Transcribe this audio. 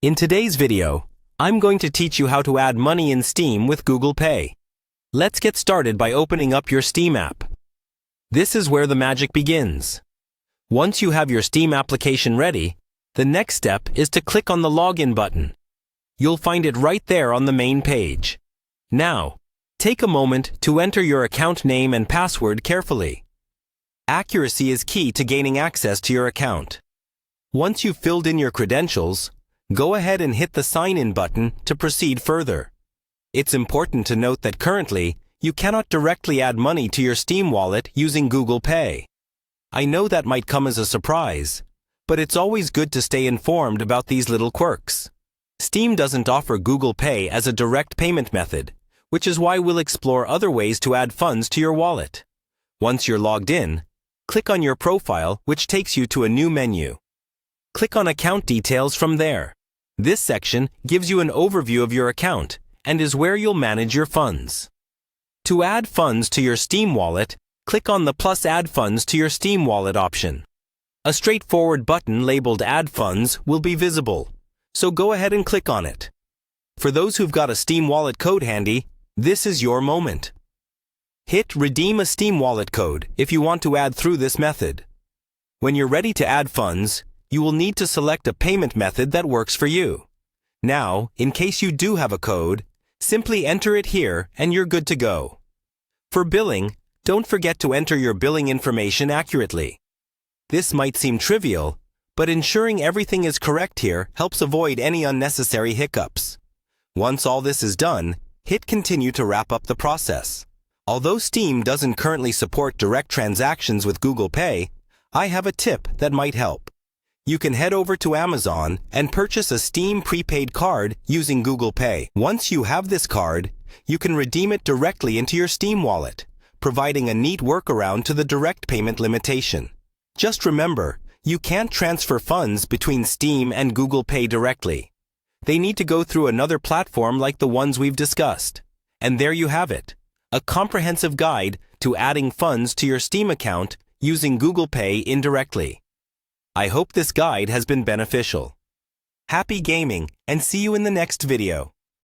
In today's video, I'm going to teach you how to add money in Steam with Google Pay. Let's get started by opening up your Steam app. This is where the magic begins. Once you have your Steam application ready, the next step is to click on the Login button. You'll find it right there on the main page. Now, take a moment to enter your account name and password carefully. Accuracy is key to gaining access to your account. Once you've filled in your credentials, go ahead and hit the Sign In button to proceed further. It's important to note that currently, you cannot directly add money to your Steam wallet using Google Pay. I know that might come as a surprise, but it's always good to stay informed about these little quirks. Steam doesn't offer Google Pay as a direct payment method, which is why we'll explore other ways to add funds to your wallet. Once you're logged in, click on your profile, which takes you to a new menu. Click on Account Details from there. This section gives you an overview of your account and is where you'll manage your funds. To add funds to your Steam wallet, click on the plus Add Funds to your Steam wallet option. A straightforward button labeled Add Funds will be visible, so go ahead and click on it. For those who've got a Steam wallet code handy, this is your moment. Hit Redeem a Steam wallet code if you want to add through this method. When you're ready to add funds, you will need to select a payment method that works for you. Now, in case you do have a code, simply enter it here and you're good to go. For billing, don't forget to enter your billing information accurately. This might seem trivial, but ensuring everything is correct here helps avoid any unnecessary hiccups. Once all this is done, hit Continue to wrap up the process. Although Steam doesn't currently support direct transactions with Google Pay, I have a tip that might help. You can head over to Amazon and purchase a Steam prepaid card using Google Pay. Once you have this card, you can redeem it directly into your Steam wallet, providing a neat workaround to the direct payment limitation. Just remember, you can't transfer funds between Steam and Google Pay directly. They need to go through another platform like the ones we've discussed. And there you have it, a comprehensive guide to adding funds to your Steam account using Google Pay indirectly. I hope this guide has been beneficial. Happy gaming, and see you in the next video.